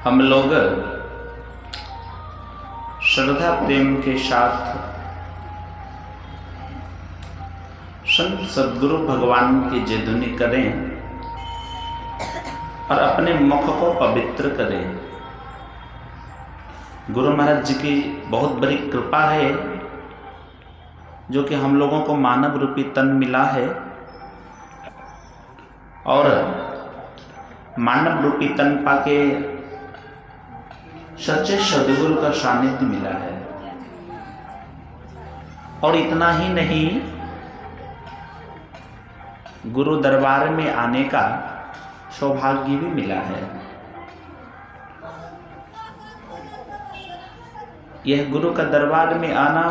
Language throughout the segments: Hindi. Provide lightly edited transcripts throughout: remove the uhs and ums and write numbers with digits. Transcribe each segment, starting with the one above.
हम लोग श्रद्धा प्रेम के साथ संत सद्गुरु भगवान की जयध्वनि करें और अपने मुख को पवित्र करें। गुरु महाराज जी की बहुत बड़ी कृपा है जो कि हम लोगों को मानव रूपी तन मिला है और मानव रूपी तन पाके सच्चे सद्गुरु का सानिध्य मिला है। और इतना ही नहीं, गुरु दरबार में आने का सौभाग्य भी मिला है। यह गुरु का दरबार में आना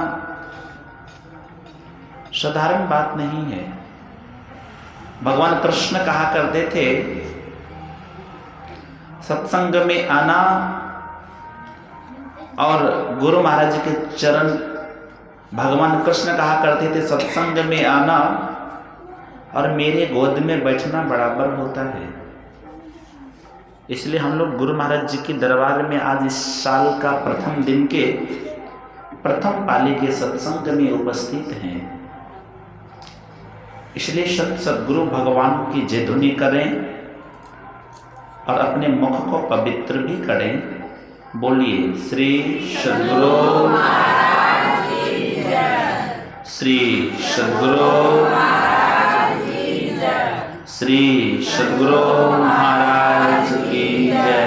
साधारण बात नहीं है। भगवान कृष्ण कहा करते थे, सत्संग में आना और गुरु महाराज के चरण, भगवान कृष्ण कहा करते थे सत्संग में आना और मेरे गोद में बैठना बराबर होता है। इसलिए हम लोग गुरु महाराज जी के दरबार में आज इस साल का प्रथम दिन के प्रथम पाली के सत्संग में उपस्थित हैं। इसलिए संत सद्गुरु भगवान की जयध्वनि करें और अपने मुख को पवित्र भी करें। बोलिए श्री सद्गुरु महाराज की जय, श्री सद्गुरु महाराज की जय, श्री सद्गुरु महाराज की जय।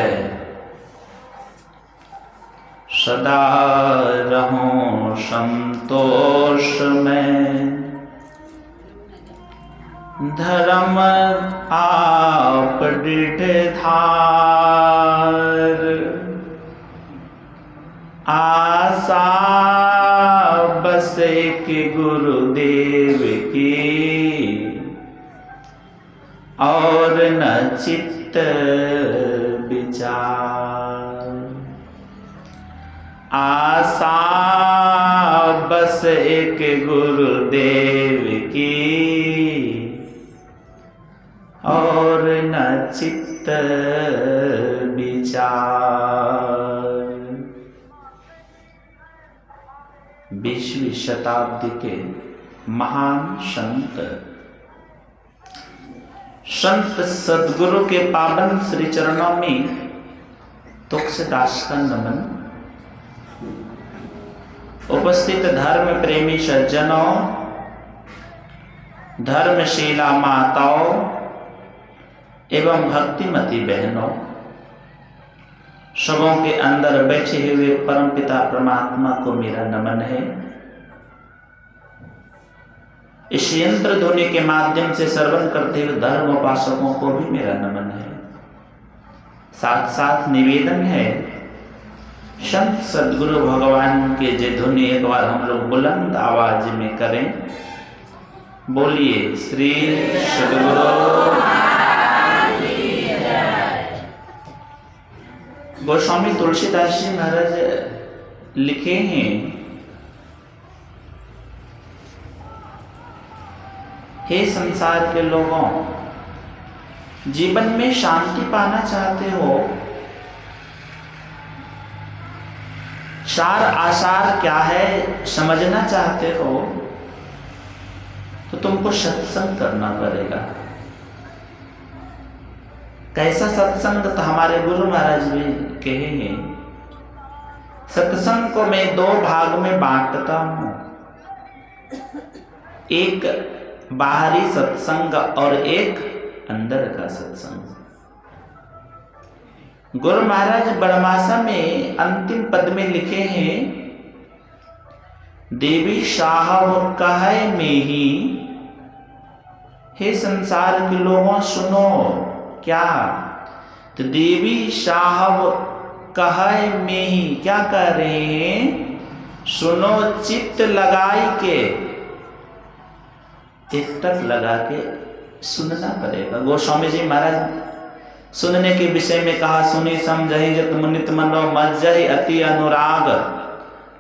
सदा रहूं संतोष में, धर्म आप दृढ़ धार, आशा बस एक गुरुदेव की और न चित्त विचार। आशा बस एक गुरुदेव की और न चित्त विचार। 20वीं शताब्दी के महान संत सद्गुरु के पावन श्री चरणों में तुलसीदास का नमन। उपस्थित धर्म प्रेमी सज्जनों, धर्मशीला माताओं एवं भक्तिमती बहनों, सबों के अंदर बैठे हुए परमपिता परमात्मा को मेरा नमन है। इस यंत्र ध्वनि के माध्यम से श्रवण करते हुए धर्म उपासकों को भी मेरा नमन है। साथ साथ निवेदन है, संत सद्गुरु भगवान के जयध्वनि एक बार हम लोग बुलंद आवाज में करें। बोलिए श्री सद्गुरु। गोस्वामी तुलसीदास जी महाराज लिखे हैं, हे संसार के लोगों, जीवन में शांति पाना चाहते हो, सार आसार क्या है समझना चाहते हो, तो तुमको सत्संग करना पड़ेगा। कैसा सत्संग? तो हमारे गुरु महाराज भी कहे हैं, सत्संग को मैं 2 भाग में बांटता हूं, एक बाहरी सत्संग और एक अंदर का सत्संग। गुरु महाराज बड़मासा में अंतिम पद में लिखे हैं, देवी साहब कहे में ही, हे संसार के लोगों सुनो। क्या? तो देवी साहब कहे में ही क्या कह रहे हैं? सुनो चित्त लगाई के, टिकटक लगा के सुनना पड़ेगा। गोस्वामी जी महाराज सुनने के विषय में कहा, सुनी समझहि जत मुनित मनो मज्जहि अति अनुराग,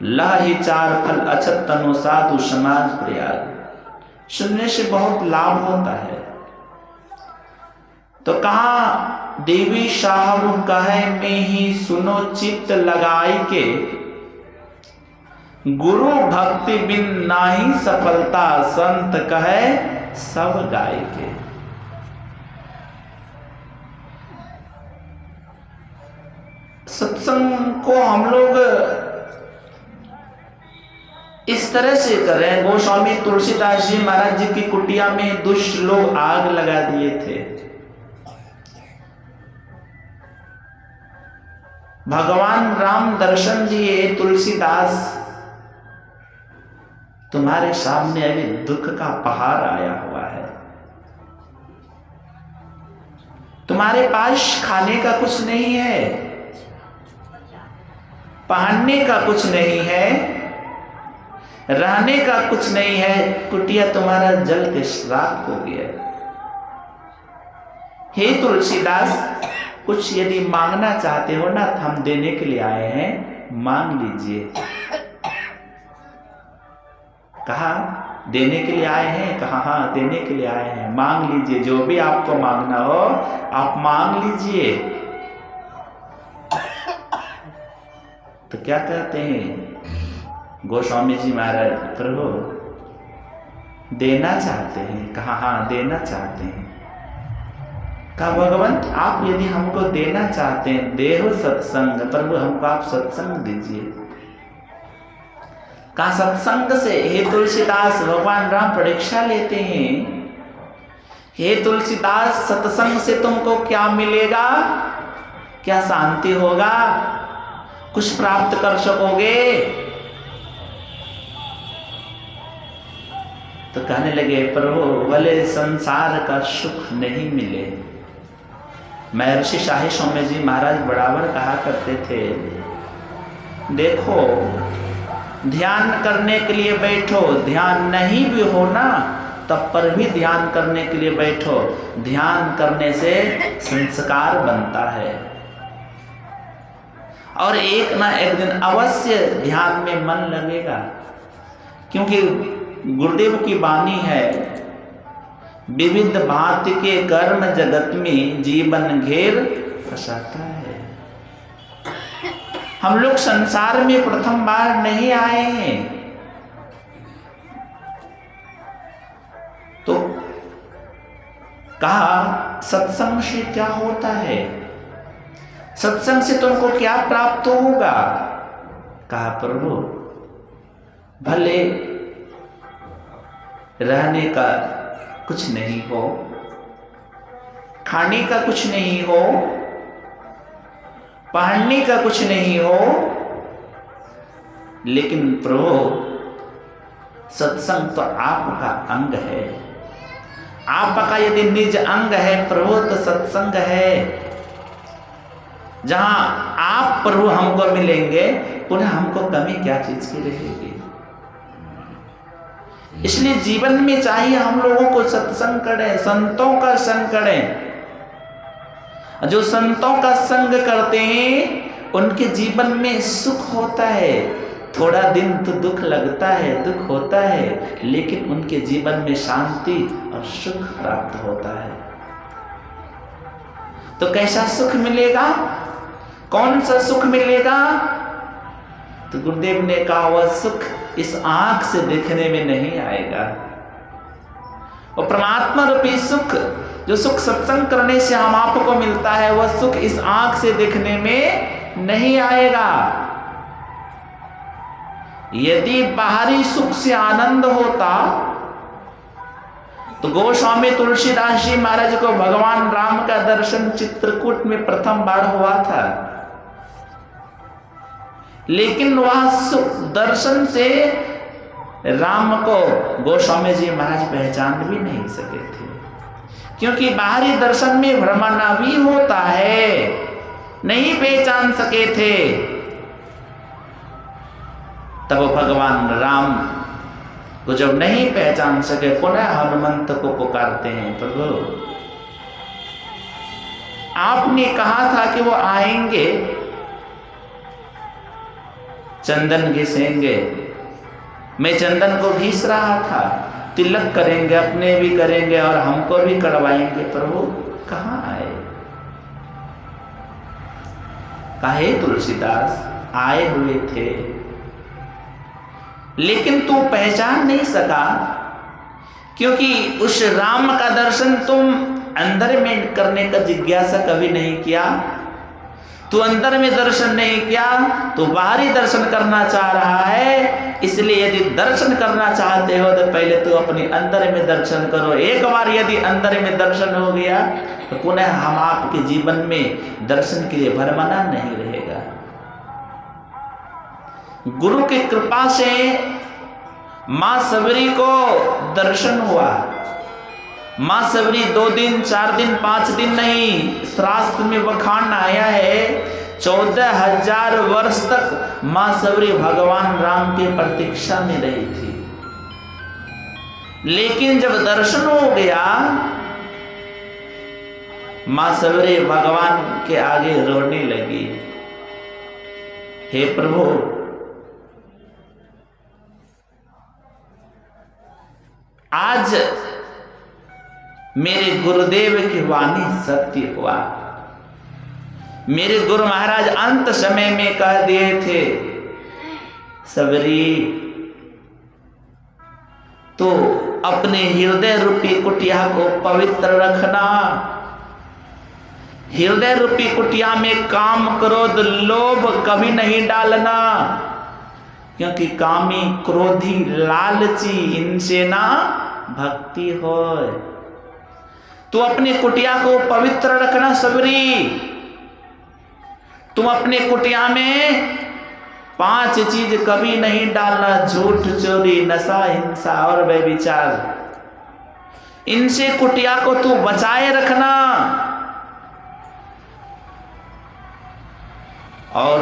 लहि 4 फल अछत तनु साधु समाज प्रयाग। सुनने से बहुत लाभ होता है। तो कहा देवी साहब कहे में ही सुनो चित्त लगाई के, गुरु भक्ति बिन नाही सफलता, संत कहे सब गाय के। सत्संग को हम लोग इस तरह से करें। गोस्वामी तुलसीदास जी महाराज जी की कुटिया में दुष्ट लोग आग लगा दिए थे। भगवान राम दर्शन दिए, तुलसीदास तुम्हारे सामने अभी दुख का पहाड़ आया हुआ है, तुम्हारे पास खाने का कुछ नहीं है, पहनने का कुछ नहीं है, रहने का कुछ नहीं है, कुटिया तुम्हारा जल के श्राप हो गया। हे तुलसीदास, कुछ यदि मांगना चाहते हो ना तो हम देने के लिए आए हैं, मांग लीजिए। कहा देने के लिए आए हैं? कहा हाँ देने के लिए आए हैं, मांग लीजिए, जो भी आपको मांगना हो आप मांग लीजिए। तो क्या कहते हैं गोस्वामी जी महाराज, प्रभु देना चाहते हैं? कहा हाँ देना चाहते हैं। कहा भगवंत आप यदि हमको देना चाहते हैं, देहो सत्संग, प्रभु हमको आप सत्संग दीजिए। कहा सत्संग से? हे तुलसीदास, भगवान राम परीक्षा लेते हैं। हे तुलसीदास, सत्संग से तुमको क्या मिलेगा? क्या शांति होगा? कुछ प्राप्त कर सकोगे? तो कहने लगे प्रभु भले संसार का सुख नहीं मिले। महर्षि शाही सौम्य जी महाराज बराबर कहा करते थे, देखो ध्यान करने के लिए बैठो, ध्यान नहीं भी हो ना तब पर भी ध्यान करने के लिए बैठो। ध्यान करने से संस्कार बनता है और एक ना एक दिन अवश्य ध्यान में मन लगेगा। क्योंकि गुरुदेव की वाणी है, विविध भांति के कर्म जगत में जीवन घेर फंसाता है। हम लोग संसार में प्रथम बार नहीं आए हैं, तो कहा सत्संग से क्या होता है? सत्संग से तुमको क्या प्राप्त होगा? कहा प्रभु भले रहने का कुछ नहीं हो, खाने का कुछ नहीं हो, पहनने का कुछ नहीं हो, लेकिन प्रभु सत्संग तो आपका अंग है। आपका यदि निज अंग है प्रभु तो सत्संग है। जहां आप प्रभु हमको मिलेंगे, पुनः हमको कमी क्या चीज की रहेगी? इसलिए जीवन में चाहिए हम लोगों को सत्संग करें, संतों का संग करें। जो संतों का संग करते हैं उनके जीवन में सुख होता है। थोड़ा दिन तो दुख लगता है, दुख होता है, लेकिन उनके जीवन में शांति और सुख प्राप्त होता है। तो कैसा सुख मिलेगा? कौन सा सुख मिलेगा? तो गुरुदेव ने कहा वह सुख इस आंख से देखने में नहीं आएगा। और परमात्मा रूपी सुख, जो सुख सत्संग करने से हम आपको मिलता है, वह सुख इस आंख से देखने में नहीं आएगा। यदि बाहरी सुख से आनंद होता तो गोस्वामी तुलसीदास जी महाराज को भगवान राम का दर्शन चित्रकूट में प्रथम बार हुआ था, लेकिन वह सुख दर्शन से राम को गोस्वामी जी महाराज पहचान भी नहीं सके थे। क्योंकि बाहरी दर्शन में भ्रमण भी होता है, नहीं पहचान सके थे। तब भगवान राम को जब नहीं पहचान सके, पुनः हनुमंत को पुकारते हैं, प्रभु आपने कहा था कि वो आएंगे, चंदन घिसेंगे। मैं चंदन को घिस रहा था, तिलक करेंगे, अपने भी करेंगे और हमको भी करवाएंगे। प्रभु कहाँ आए? काहे तुलसीदास आए हुए थे, लेकिन तू पहचान नहीं सका, क्योंकि उस राम का दर्शन तुम अंदर में करने का जिज्ञासा कभी नहीं किया। तू अंदर में दर्शन नहीं किया, तू बाहरी दर्शन करना चाह रहा है। इसलिए यदि दर्शन करना चाहते हो तो पहले तू अपने अंदर में दर्शन करो। एक बार यदि अंदर में दर्शन हो गया तो पुनः हम आपके जीवन में दर्शन के लिए भरमाना नहीं रहेगा। गुरु की कृपा से मां सबरी को दर्शन हुआ। मां सबरी 2 दिन 4 दिन 5 दिन नहीं, शास्त्र में बखान आया है 14,000 वर्ष तक मां सबरी भगवान राम के प्रतीक्षा में रही थी। लेकिन जब दर्शन हो गया, मां सबरी भगवान के आगे रोने लगी, हे प्रभु, आज मेरे गुरुदेव की वाणी सत्य हुआ। मेरे गुरु महाराज अंत समय में कह दिए थे, सबरी तो अपने हृदय रूपी कुटिया को पवित्र रखना। हृदय रूपी कुटिया में काम क्रोध लोभ कभी नहीं डालना, क्योंकि कामी क्रोधी लालची इनसे ना भक्ति होय। तू अपने कुटिया को पवित्र रखना सबरी। तुम अपने कुटिया में 5 चीज कभी नहीं डालना, झूठ चोरी नशा हिंसा और व्यभिचार। इनसे कुटिया को तू बचाए रखना। और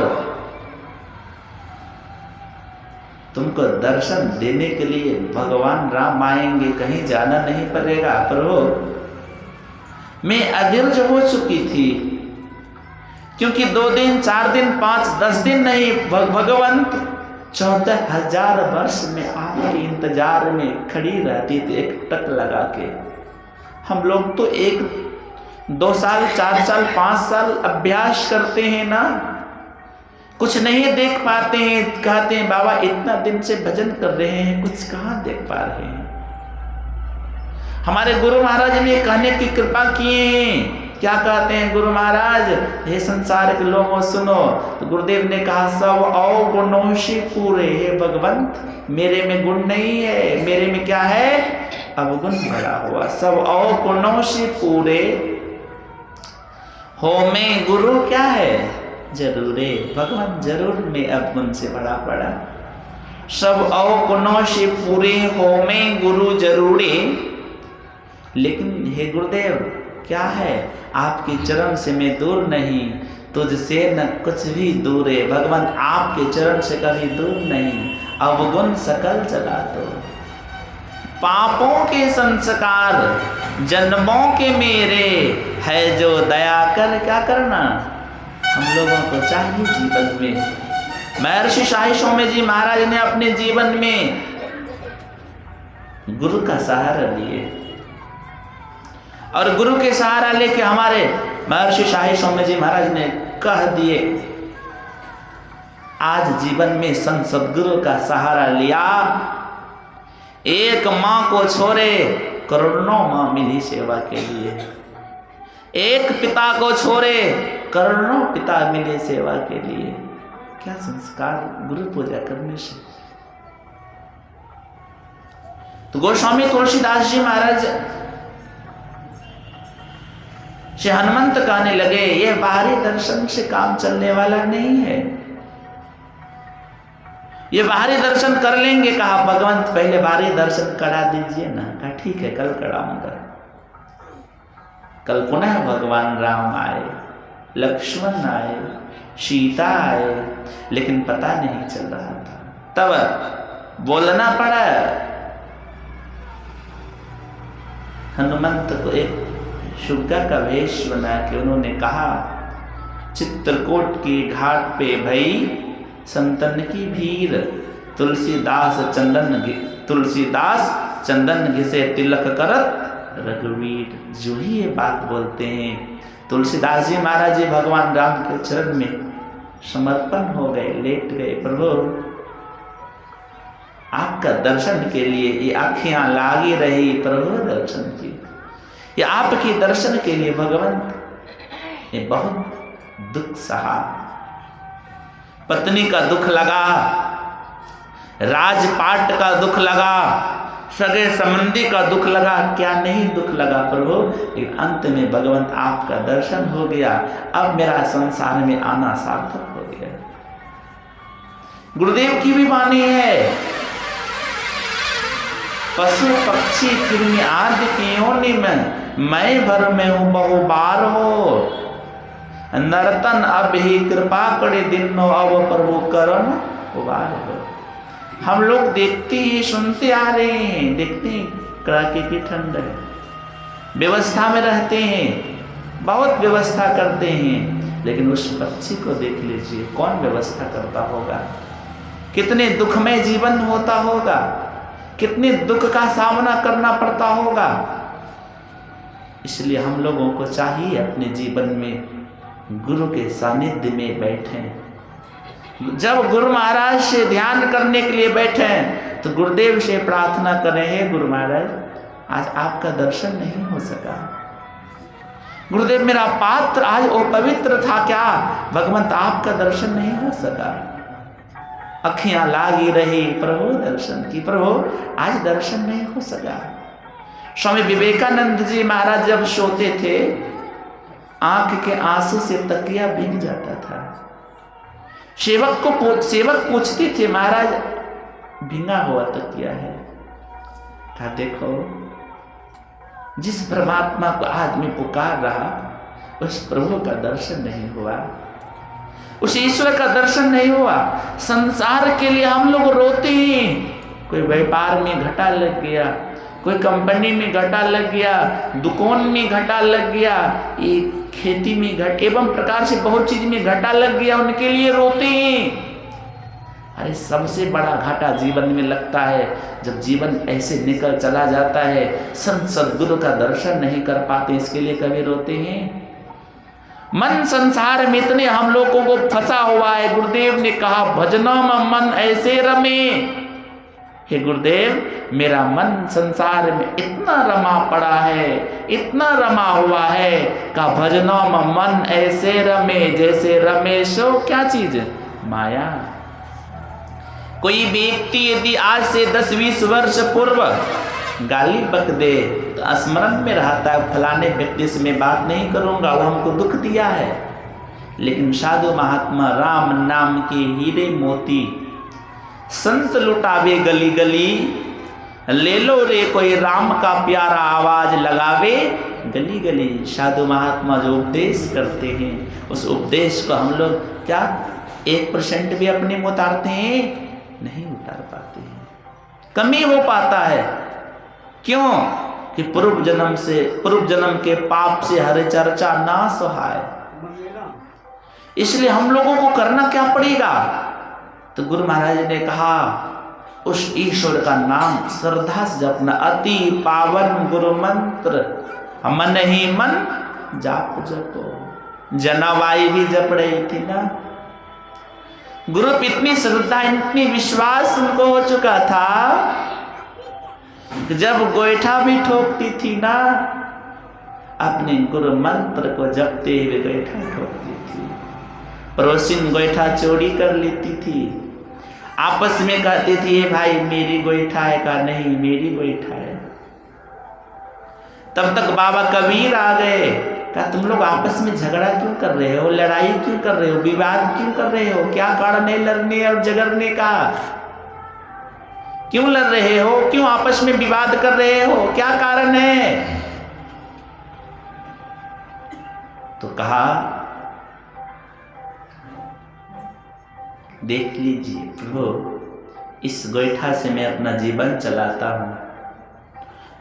तुमको दर्शन देने के लिए भगवान राम आएंगे, कहीं जाना नहीं पड़ेगा। प्रभु मैं अधीर्ज हो चुकी थी, क्योंकि 2 दिन 4 दिन 5 10 दिन नहीं, भगवंत 14,000 वर्ष में आपके इंतजार में खड़ी रहती थी एक टक लगा के। हम लोग तो 1 2 साल 4 साल 5 साल अभ्यास करते हैं ना, कुछ नहीं देख पाते हैं, कहते हैं बाबा इतना दिन से भजन कर रहे हैं, कुछ कहाँ देख पा रहे हैं। हमारे गुरु महाराज ने कहने की कृपा किए हैं। क्या कहते हैं गुरु महाराज, हे संसार के लोगों सुनो। तो गुरुदेव ने कहा, सब अवगुणों से पूरे, हे भगवंत मेरे में गुण नहीं है, मेरे में क्या है, अवगुण भरा हुआ। सब अवगुणों से पूरे हो में गुरु क्या है, जरूरे भगवान जरूर में अवगुण से बड़ा पड़ा। सब अवगुणों से पूरे हो में गुरु जरूरे। लेकिन हे गुरुदेव क्या है, आपके चरण से मैं दूर नहीं, तुझसे न कुछ भी दूर है। भगवान आपके चरण से कभी दूर नहीं, अवगुण सकल जला दो। पापों के संस्कार जन्मों के मेरे है, जो दया कर क्या करना हम लोगों को चाहिए जीवन में। महर्षि शाही सौम्य जी महाराज ने अपने जीवन में गुरु का सहारा लिए, और गुरु के सहारा लेके हमारे महर्षि शाही सौम्य जी महाराज ने कह दिए, आज जीवन में संत सद्गुरु का सहारा लिया। एक माँ को छोड़े करोड़ों माँ मिली सेवा के लिए, एक पिता को छोड़े करोड़ों पिता मिले सेवा के लिए। क्या संस्कार गुरु पूजा करने से। तो गोस्वामी तुलसीदास जी महाराज श्री हनुमंत कहने लगे, ये बाहरी दर्शन से काम चलने वाला नहीं है। ये बाहरी दर्शन कर लेंगे, कहा भगवंत पहले बाहरी दर्शन करा दीजिए ना। कहा ठीक है कल कराऊंगा। कल पुनः भगवान राम आए, लक्ष्मण आए, सीता आए, लेकिन पता नहीं चल रहा था। तब बोलना पड़ा हनुमंत को, एक शुगा का वेश बना के उन्होंने कहा, चित्रकूट की घाट पे भई संतन की भीड़, तुलसीदास चंदन घिसे तिलक करत रघुवीर। जो ही ये बात बोलते हैं, तुलसीदास जी महाराज जी भगवान राम के चरण में समर्पण हो गए, लेट गए। प्रभु आपका दर्शन के लिए ये आँखियां लागी रही, प्रभु दर्शन की, ये आपके दर्शन के लिए भगवंत ये बहुत दुख सहा। पत्नी का दुख लगा, राजपाट का दुख लगा, सगे संबंधी का दुख लगा, क्या नहीं दुख लगा प्रभु। लेकिन अंत में भगवंत आपका दर्शन हो गया, अब मेरा संसार में आना सार्थक हो गया। गुरुदेव की भी वाणी है, पशु पक्षी फिर आदि की योनि में मैं भर में हूं बहु बार हो, नर्तन अब ही कृपा करे दिन अब प्रभु करण उबार हो। हम लोग देखते ही सुनते आ रहे हैं, देखते हैं कड़ाके की ठंड है, व्यवस्था में रहते हैं, बहुत व्यवस्था करते हैं, लेकिन उस पक्षी को देख लीजिए, कौन व्यवस्था करता होगा, कितने दुखमय जीवन होता होगा, कितने दुख का सामना करना पड़ता होगा। इसलिए हम लोगों को चाहिए अपने जीवन में गुरु के सानिध्य में बैठें। जब गुरु महाराज से ध्यान करने के लिए बैठे तो गुरुदेव से प्रार्थना करें, हे गुरु महाराज आज आपका दर्शन नहीं हो सका, गुरुदेव मेरा पात्र आज अपवित्र था क्या, भगवंत आपका दर्शन नहीं हो सका। अखियां लागी रही प्रभु दर्शन की, प्रभु आज दर्शन नहीं हो सका। स्वामी विवेकानंद जी महाराज जब सोते थे आंख के आंसू से तकिया भीग जाता था। सेवक पूछते थे महाराज भींगा हुआ तकिया है, कहा देखो जिस परमात्मा को आदमी पुकार रहा उस प्रभु का दर्शन नहीं हुआ, उस ईश्वर का दर्शन नहीं हुआ। संसार के लिए हम लोग रोते हैं, कोई व्यापार में घाटा लग गया, कोई कंपनी में घाटा लग गया, दुकान में घाटा लग गया, ये खेती में घाटा, एवं प्रकार से बहुत चीज में घाटा लग गया, उनके लिए रोते हैं। अरे सबसे बड़ा घाटा जीवन में लगता है जब जीवन ऐसे निकल चला जाता है, संत सद्गुरु का दर्शन नहीं कर पाते, इसके लिए कभी रोते हैं। मन संसार में इतने हम लोगों को फंसा हुआ है, गुरुदेव ने कहा भजनों में मन ऐसे रमे, हे गुरुदेव मेरा मन संसार में इतना रमा पड़ा है, इतना रमा हुआ है, का भजनों में मन ऐसे रमे जैसे रमेशो क्या चीज माया। कोई व्यक्ति यदि आज से 10-20 वर्ष पूर्व गाली बक दे तो स्मरण में रहता है, फलाने व्यक्ति से मैं बात नहीं करूंगा, वो हमको दुख दिया है। लेकिन साधु महात्मा राम नाम के हीरे मोती संत लुटावे गली गली, ले लो रे कोई राम का प्यारा आवाज लगावे गली गली। साधु महात्मा जो उपदेश करते हैं उस उपदेश को हम लोग क्या 1% भी अपने में उतारते हैं? नहीं उतार पाते हैं, कमी हो पाता है। क्यों कि पूर्व जन्म के पाप से हरे चर्चा ना सुहाए। इसलिए हम लोगों को करना क्या पड़ेगा? तो गुरु महाराज ने कहा उस ईश्वर का नाम श्रद्धा से जपना, अति पावन गुरु मंत्र मन ही मन जाप जपो। जनाबाई भी जप रही थी ना, गुरु पे इतनी श्रद्धा इतनी विश्वास उनको हो चुका था, जब गोईठा भी ठोकती थी ना अपने गुरु मंत्र को जपते हुए गोईठा ठोकती थी। पड़ोसिन गोईठा चोरी कर लेती थी, आपस में कहती थी ये भाई मेरी गोईठा है, का नहीं मेरी गोईठा है। तब तक बाबा कबीर आ गए, कहा तुम लोग आपस में झगड़ा क्यों कर रहे हो, लड़ाई क्यों कर रहे हो, विवाद क्यों कर रहे हो, क्या कारण है लड़ने और झगड़ने का? क्यों लड़ रहे हो, क्यों आपस में विवाद कर रहे हो, क्या कारण है? तो कहा देख लीजिए प्रभु, इस गोईठा से मैं अपना जीवन चलाता हूँ,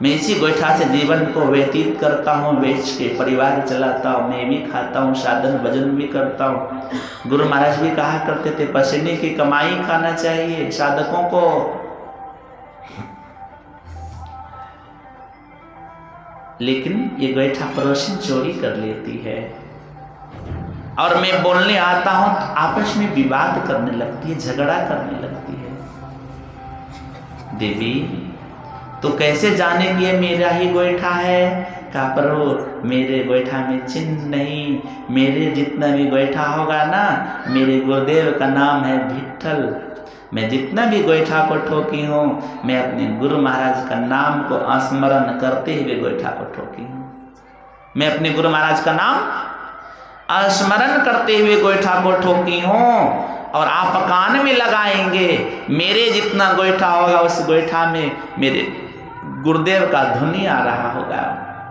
मैं इसी गोईठा से जीवन को व्यतीत करता हूँ, बेच के परिवार चलाता हूँ, मैं भी खाता हूँ, साधन भजन भी करता हूँ। गुरु महाराज भी कहा करते थे पसीने की कमाई खाना चाहिए साधकों को। लेकिन ये गोईठा पड़ोसी चोरी कर लेती है। और मैं बोलने आता हूं तो आपस में विवाद करने लगती है, झगड़ा करने लगती है। देवी तो कैसे जानेंगे मेरा ही गोईठा है? कहा प्रभु मेरे गोईठा में चिन्ह नहीं, मेरे जितना भी गोईठा होगा ना, मेरे गुरुदेव का नाम है विट्ठल। मैं जितना भी गोईठा को ठोकी हूँ, मैं अपने गुरु महाराज का नाम को स्मरण करते हुए गोईठा को ठोकी हूँ। मैं अपने गुरु महाराज का नाम स्मरण करते हुए गोईठा को ठोकी हूँ। और आप कान में लगाएंगे, मेरे जितना गोईठा होगा उस गोईठा में मेरे गुरुदेव का ध्वनि आ रहा होगा,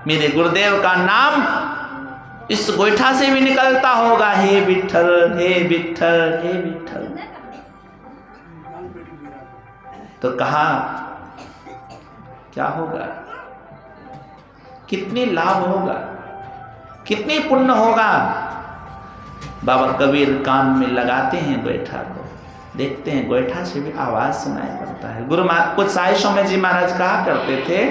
मेरे गुरुदेव का नाम इस गोईठा से भी निकलता होगा, हे विट्ठल, हे विट्ठल, हे विट्ठल। तो कहा क्या होगा, कितनी लाभ होगा, कितनी पुण्य होगा। बाबा कबीर कान में लगाते हैं गोईठा को, देखते हैं गोईठा से भी आवाज सुनाई पड़ता है। गुरु महाराज कुछ साहिशों में जी महाराज कहा करते थे,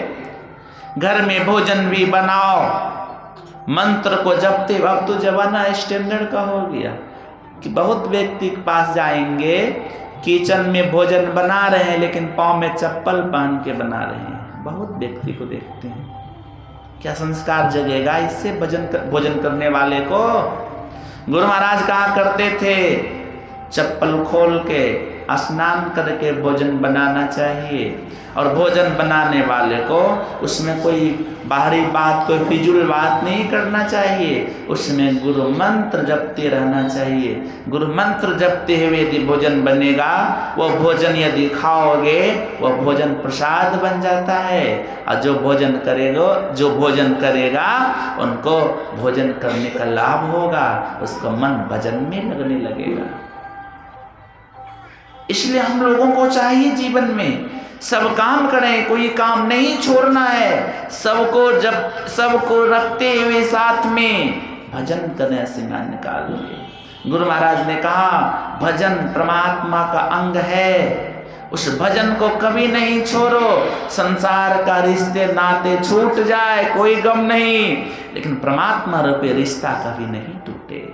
घर में भोजन भी बनाओ, मंत्र को जपते। अब तो जमाना स्टैंडर्ड का हो गया कि बहुत व्यक्ति के पास जाएंगे, किचन में भोजन बना रहे हैं लेकिन पाँव में चप्पल पहन के बना रहे हैं। बहुत व्यक्ति को देखते हैं, क्या संस्कार जगेगा इससे भोजन करने वाले को? गुरु महाराज कहा करते थे, चप्पल खोल के स्नान करके भोजन बनाना चाहिए, और भोजन बनाने वाले को उसमें कोई बाहरी बात, कोई फिजूल बात नहीं करना चाहिए, उसमें गुरु मंत्र जपते रहना चाहिए। गुरु मंत्र जपते हुए यदि भोजन बनेगा, वो भोजन यदि खाओगे वो भोजन प्रसाद बन जाता है, और जो भोजन करेगा उनको भोजन करने का लाभ होगा, उसको मन भजन में लगने लगेगा। इसलिए हम लोगों को चाहिए जीवन में सब काम करें, कोई काम नहीं छोड़ना है, सबको रखते हुए साथ में भजन करने से ना निकालोगे। गुरु महाराज ने कहा भजन परमात्मा का अंग है, उस भजन को कभी नहीं छोड़ो। संसार का रिश्ते नाते छूट जाए कोई गम नहीं, लेकिन परमात्मा रूपी रिश्ता कभी नहीं टूटे।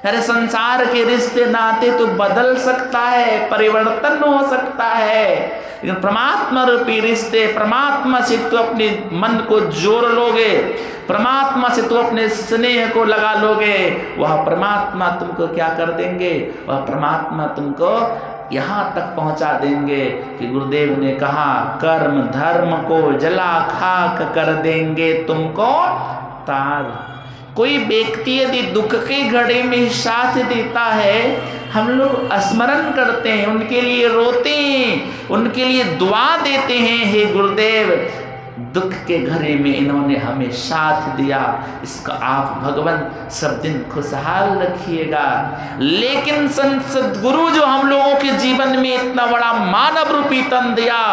अरे संसार के रिश्ते नाते तो बदल सकता है, परिवर्तन हो सकता है, लेकिन परमात्मा रूपी रिश्ते, परमात्मा से तो अपने मन को जोड़ लोगे, परमात्मा से तो अपने स्नेह को लगा लोगे, वह परमात्मा तुमको क्या कर देंगे, वह परमात्मा तुमको यहाँ तक पहुँचा देंगे कि गुरुदेव ने कहा कर्म धर्म को जला खाक कर देंगे तुमको तार। कोई व्यक्ति यदि दुख के घड़ी में साथ देता है, हम लोग स्मरण करते हैं, उनके लिए रोते हैं, उनके लिए दुआ देते हैं, हे गुरुदेव दुख के घड़ी में इन्होंने हमें साथ दिया, इसका आप भगवान सब दिन खुशहाल रखिएगा। लेकिन संत सद्गुरु जो हम लोगों के जीवन में इतना बड़ा मानव रूपी तन दिया,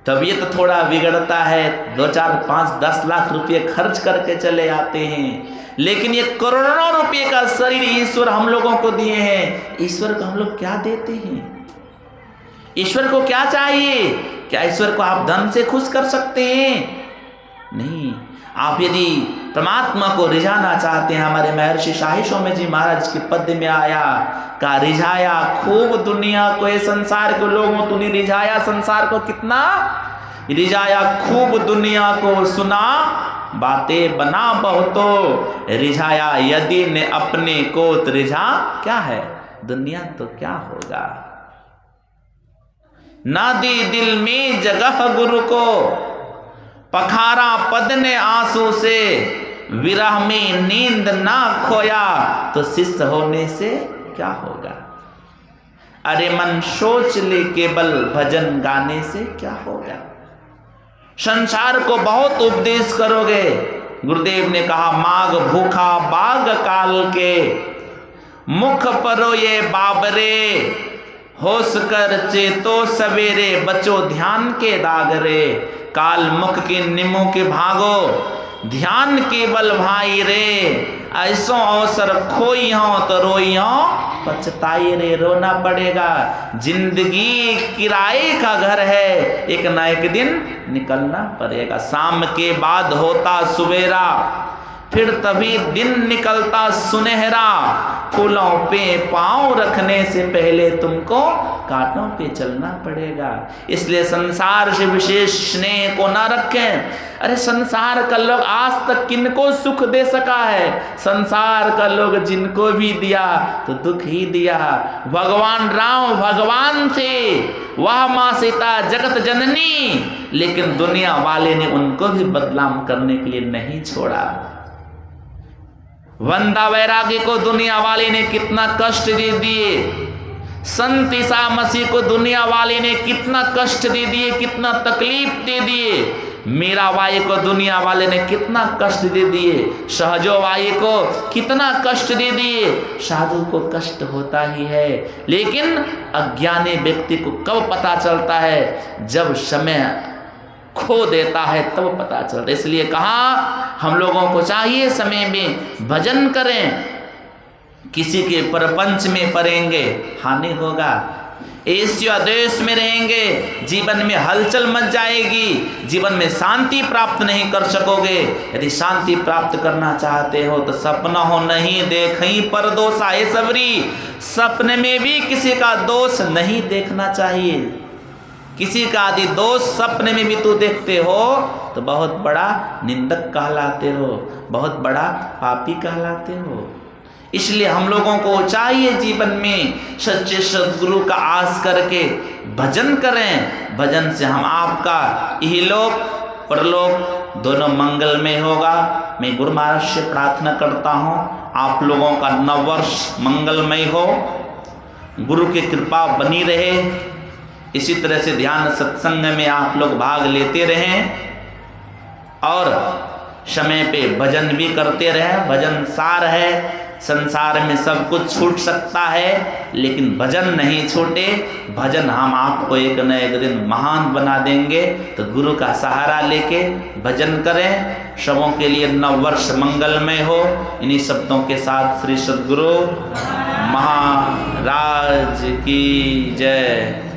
तबीयत तो थोड़ा बिगड़ता है, 2 4 5 10 लाख रुपये खर्च करके चले आते हैं, लेकिन ये करोड़ों रुपये का शरीर ईश्वर हम लोगों को दिए हैं। ईश्वर को हम लोग क्या देते हैं? ईश्वर को क्या चाहिए? क्या ईश्वर को आप धन से खुश कर सकते हैं? नहीं। आप यदि परमात्मा को रिझाना चाहते हैं, हमारे महर्षि शाही स्वामी जी महाराज के पद्य में आया, का रिझाया खूब दुनिया को, ये संसार के लोगों तूने रिझाया संसार को, कितना रिझाया खूब दुनिया को, सुना बातें बना बहुतो, रिझाया यदि ने अपने को रिझा क्या है दुनिया तो क्या होगा। ना दी दिल में जगह गुरु को, पखारा पद ने आंसू से, विरह में नींद ना खोया, तो शिष्य होने से क्या होगा। अरे मन सोच ले केवल भजन गाने से क्या होगा। संसार को बहुत उपदेश करोगे, गुरुदेव ने कहा माग भूखा बाग काल के, मुख परो ये बाबरे, होश कर चेतो सवेरे, बचो ध्यान के दागरे। काल मुख के निमो के भागो, ध्यान केवल भाई रे, ऐसो अवसर खोई हो तो रोई हो पछताई रे। रोना पड़ेगा, जिंदगी किराए का घर है, एक ना एक दिन निकलना पड़ेगा। शाम के बाद होता सवेरा, फिर तभी दिन निकलता सुनहरा। फूलों पे पांव रखने से पहले तुमको कांटों पे चलना पड़ेगा। इसलिए संसार से विशेष स्नेह को ना रखें। अरे संसार का लोग आज तक किनको सुख दे सका है? संसार का लोग जिनको भी दिया तो दुख ही दिया। भगवान राम भगवान थे, वह माँ सीता जगत जननी, लेकिन दुनिया वाले ने उनको भी बदनाम करने के लिए नहीं छोड़ा। वंदा वैरागी को दुनिया वाले ने कितना कष्ट दे दिए। संत ईसा मसीह को दुनिया वाले ने कितना कष्ट दे दिए, कितना तकलीफ दे दिए। मीराबाई को दुनिया वाले ने कितना कष्ट दे दिए। सहजोबाई को कितना कष्ट दे दिए। साधु को कष्ट होता ही है, लेकिन अज्ञानी व्यक्ति को कब पता चलता है? जब समय खो देता है तब पता चलता है। इसलिए कहा हम लोगों को चाहिए समय में भजन करें। किसी के प्रपंच में पड़ेंगे हानि होगा, ऐश्वर्य देश में रहेंगे जीवन में हलचल मच जाएगी, जीवन में शांति प्राप्त नहीं कर सकोगे। यदि शांति प्राप्त करना चाहते हो तो सपना हो नहीं देखई पर दोष आए सबरी। सपने में भी किसी का दोष नहीं देखना चाहिए। किसी का यदि दोष सपने में भी तू देखते हो तो बहुत बड़ा निंदक कहलाते हो, बहुत बड़ा पापी कहलाते हो। इसलिए हम लोगों को चाहिए जीवन में सच्चे सद्गुरु का आस करके भजन करें। भजन से हम आपका इहलोक परलोक दोनों मंगलमय होगा। मैं गुरु महाराज से प्रार्थना करता हूँ आप लोगों का नववर्ष मंगलमय हो, गुरु की कृपा बनी रहे। इसी तरह से ध्यान सत्संग में आप लोग भाग लेते रहें और समय पे भजन भी करते रहें। भजन सार है। संसार में सब कुछ छूट सकता है, लेकिन भजन नहीं छूटे। भजन हम आपको एक न एक दिन महान बना देंगे। तो गुरु का सहारा लेके भजन करें। सबों के लिए नववर्ष मंगलमय हो। इन्हीं शब्दों के साथ श्री सद्गुरु महाराज की जय।